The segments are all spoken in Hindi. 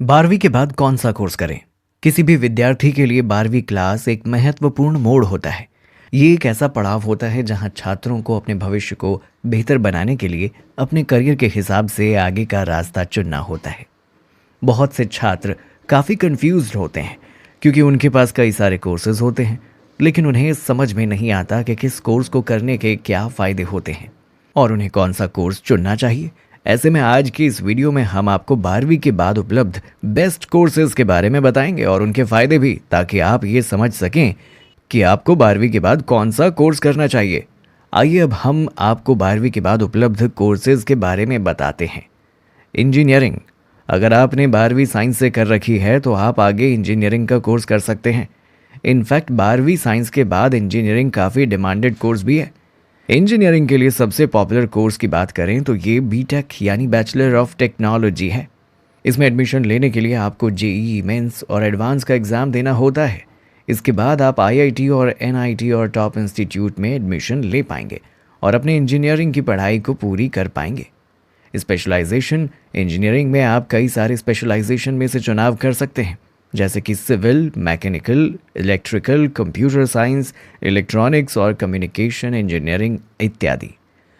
12वीं के बाद कौन सा कोर्स करें? किसी भी विद्यार्थी के लिए 12वीं क्लास एक महत्वपूर्ण मोड़ होता है। ये एक ऐसा पड़ाव होता है जहां छात्रों को अपने भविष्य को बेहतर बनाने के लिए अपने करियर के हिसाब से आगे का रास्ता चुनना होता है। बहुत से छात्र काफ़ी कंफ्यूज्ड होते हैं क्योंकि उनके पास कई सारे कोर्सेज होते हैं, लेकिन उन्हें समझ में नहीं आता कि किस कोर्स को करने के क्या फ़ायदे होते हैं और उन्हें कौन सा कोर्स चुनना चाहिए। ऐसे में आज की इस वीडियो में हम आपको 12वीं के बाद उपलब्ध बेस्ट कोर्सेज के बारे में बताएंगे और उनके फ़ायदे भी, ताकि आप ये समझ सकें कि आपको 12वीं के बाद कौन सा कोर्स करना चाहिए। आइए अब हम आपको 12वीं के बाद उपलब्ध कोर्सेज के बारे में बताते हैं। इंजीनियरिंग। अगर आपने 12वीं साइंस से कर रखी है तो आप आगे इंजीनियरिंग का कोर्स कर सकते हैं। इनफैक्ट 12वीं साइंस के बाद इंजीनियरिंग काफ़ी डिमांडेड कोर्स भी है। इंजीनियरिंग के लिए सबसे पॉपुलर कोर्स की बात करें तो ये बीटेक यानी बैचलर ऑफ टेक्नोलॉजी है। इसमें एडमिशन लेने के लिए आपको जेईई मेंस और एडवांस का एग्ज़ाम देना होता है। इसके बाद आप आईआईटी और एनआईटी और टॉप इंस्टीट्यूट में एडमिशन ले पाएंगे और अपने इंजीनियरिंग की पढ़ाई को पूरी कर पाएंगे। स्पेशलाइजेशन। इंजीनियरिंग में आप कई सारे स्पेशलाइजेशन में से चुनाव कर सकते हैं, जैसे कि civil, mechanical, electrical, computer science, electronics और कम्युनिकेशन इंजीनियरिंग इत्यादि।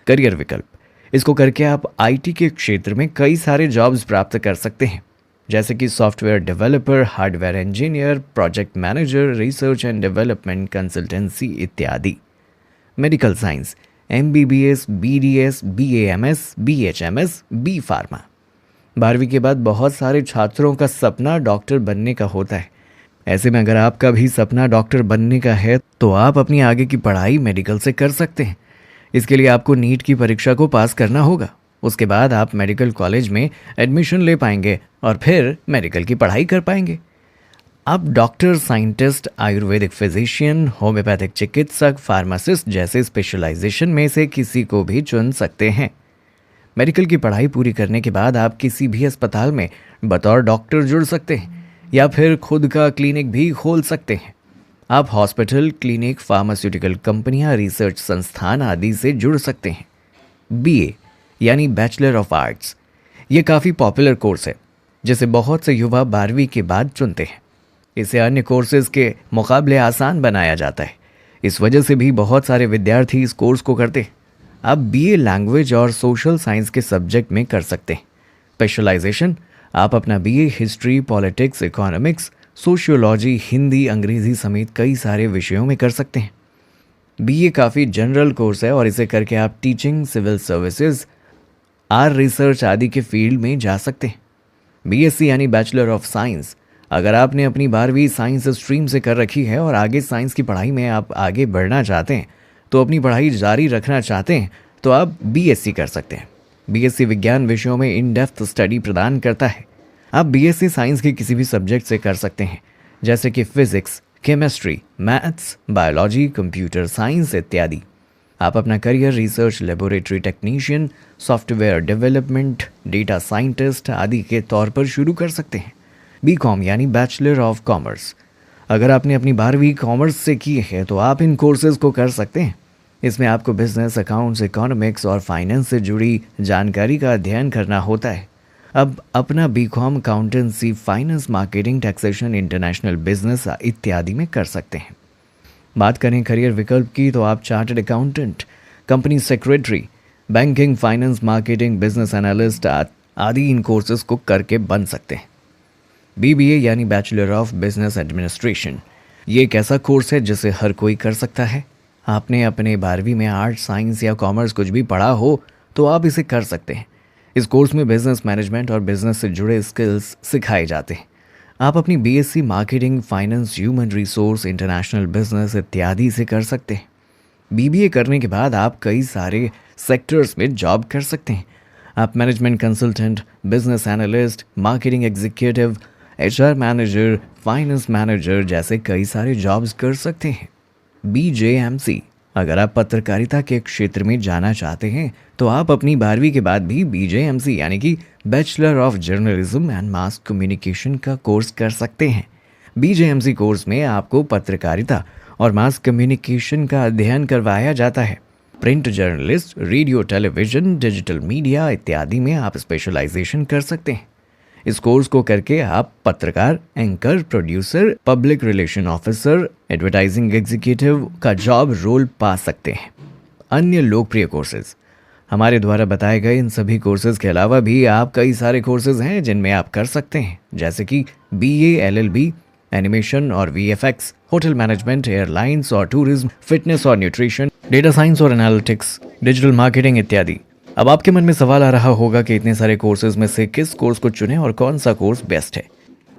करियर विकल्प। इसको करके आप आईटी के क्षेत्र में कई सारे जॉब्स प्राप्त कर सकते हैं, जैसे कि software developer, hardware engineer, project manager, research and development consultancy इत्यादि। Medical science. MBBS, BDS, BAMS, BHMS, B pharma. 12वीं के बाद बहुत सारे छात्रों का सपना डॉक्टर बनने का होता है। ऐसे में अगर आपका भी सपना डॉक्टर बनने का है तो आप अपनी आगे की पढ़ाई मेडिकल से कर सकते हैं। इसके लिए आपको नीट की परीक्षा को पास करना होगा। उसके बाद आप मेडिकल कॉलेज में एडमिशन ले पाएंगे और फिर मेडिकल की पढ़ाई कर पाएंगे। आप doctor, scientist, Ayurvedic physician, homeopathic चिकित्सक, फार्मासिस्ट जैसे स्पेशलाइजेशन में से किसी को भी चुन सकते हैं। मेडिकल की पढ़ाई पूरी करने के बाद आप किसी भी अस्पताल में बतौर डॉक्टर जुड़ सकते हैं या फिर खुद का क्लिनिक भी खोल सकते हैं। आप हॉस्पिटल, क्लिनिक, फार्मास्यूटिकल कंपनियां, रिसर्च संस्थान आदि से जुड़ सकते हैं। बीए यानी बैचलर ऑफ आर्ट्स। ये काफ़ी पॉपुलर कोर्स है जिसे बहुत से युवा 12वीं के बाद चुनते हैं। इसे अन्य कोर्सेज के मुकाबले आसान बनाया जाता है। इस वजह से भी बहुत सारे विद्यार्थी इस कोर्स को करते हैं। आप बीए लैंग्वेज और सोशल साइंस के सब्जेक्ट में कर सकते हैं। स्पेशलाइजेशन। आप अपना BA history, politics, economics, sociology, Hindi, अंग्रेजी समेत कई सारे विषयों में कर सकते हैं। बीए काफ़ी जनरल कोर्स है और इसे करके आप teaching, civil services, or research आदि के फील्ड में जा सकते हैं। बीएससी यानी बैचलर ऑफ साइंस। अगर आपने अपनी 12वीं साइंस स्ट्रीम से कर रखी है और आगे साइंस की पढ़ाई में आप आगे बढ़ना चाहते हैं, तो अपनी पढ़ाई जारी रखना चाहते हैं, तो आप बीएससी कर सकते हैं। बीएससी विज्ञान विषयों में इन डेप्थ स्टडी प्रदान करता है। आप बीएससी साइंस के किसी भी सब्जेक्ट से कर सकते हैं, जैसे कि physics, chemistry, maths, biology, computer science इत्यादि। आप अपना career research laboratory technician, software development, data scientist आदि के तौर पर शुरू कर सकते हैं। बीकॉम यानी बैचलर ऑफ कॉमर्स। अगर आपने अपनी 12वीं कॉमर्स से की है तो आप इन कोर्सेज को कर सकते हैं। इसमें आपको बिजनेस, अकाउंट्स, इकोनॉमिक्स और फाइनेंस से जुड़ी जानकारी का अध्ययन करना होता है। अब अपना B Com accountancy, finance, marketing, taxation, international business इत्यादि में कर सकते हैं। बात करें करियर विकल्प की तो आप chartered accountant, company secretary, banking, finance, marketing, business analyst आदि इन कोर्सेज को करके बन सकते हैं। बीबीए यानी बैचलर ऑफ बिजनेस एडमिनिस्ट्रेशन। ये एक ऐसा कोर्स है जिसे हर कोई कर सकता है। आपने अपने 12वीं में आर्ट्स, साइंस या कॉमर्स कुछ भी पढ़ा हो तो आप इसे कर सकते हैं। इस कोर्स में बिजनेस मैनेजमेंट और बिजनेस से जुड़े स्किल्स सिखाए जाते हैं। आप अपनी BSc marketing, finance, human resource, international business इत्यादि से कर सकते हैं। बीबीए करने के बाद आप कई सारे सेक्टर्स में जॉब कर सकते हैं। आप management consultant, business analyst, marketing executive, HR manager, finance manager जैसे कई सारे जॉब्स कर सकते हैं। बीजेएमसी। अगर आप पत्रकारिता के क्षेत्र में जाना चाहते हैं तो आप अपनी 12वीं के बाद भी बीजेएमसी यानी कि bachelor of journalism and mass communication का कोर्स कर सकते हैं। बीजेएमसी कोर्स में आपको पत्रकारिता और मास कम्युनिकेशन का अध्ययन करवाया जाता है। Print journalist, radio, television, digital media इत्यादि में आप स्पेशलाइजेशन कर सकते हैं। इस कोर्स को करके आप पत्रकार, anchor, producer, public relation officer, advertising executive का जॉब रोल पा सकते हैं। अन्य लोकप्रिय कोर्सेज। हमारे द्वारा बताए गए इन सभी कोर्सेज के अलावा भी आप कई सारे कोर्सेज हैं जिनमें आप कर सकते हैं, जैसे कि BA LLB, एनिमेशन और VFX, होटल मैनेजमेंट, एयरलाइंस और टूरिज्म, फिटनेस और न्यूट्रिशन, डेटा साइंस और एनालिटिक्स, डिजिटल मार्केटिंग इत्यादि। अब आपके मन में सवाल आ रहा होगा कि इतने सारे कोर्सेज में से किस कोर्स को चुनें और कौन सा कोर्स बेस्ट है।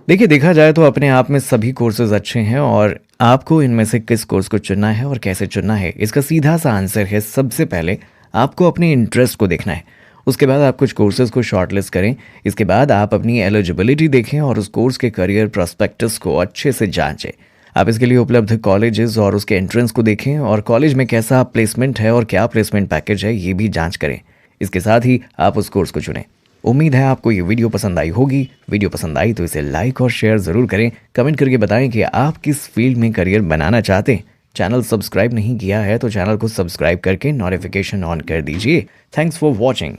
देखिए, देखा जाए तो अपने आप में सभी कोर्सेज अच्छे हैं और आपको इनमें से किस कोर्स को चुनना है और कैसे चुनना है, इसका सीधा सा आंसर है सबसे पहले आपको अपने इंटरेस्ट को देखना है। उसके बाद आप कुछ कोर्सेज को शॉर्टलिस्ट करें। इसके बाद आप अपनी एलिजिबिलिटी देखें और उस कोर्स के करियर प्रोस्पेक्टस को अच्छे से जांचें। आप इसके लिए उपलब्ध कॉलेजेस और उसके एंट्रेंस को देखें और कॉलेज में कैसा प्लेसमेंट है और क्या प्लेसमेंट पैकेज है ये भी जांच करें। इसके साथ ही आप उस कोर्स को चुनें। उम्मीद है आपको ये वीडियो पसंद आई होगी। वीडियो पसंद आई तो इसे लाइक और शेयर ज़रूर करें। कमेंट करके बताएं कि आप किस फील्ड में करियर बनाना चाहते हैं। चैनल सब्सक्राइब नहीं किया है तो चैनल को सब्सक्राइब करके नोटिफिकेशन ऑन कर दीजिए। Thanks for watching.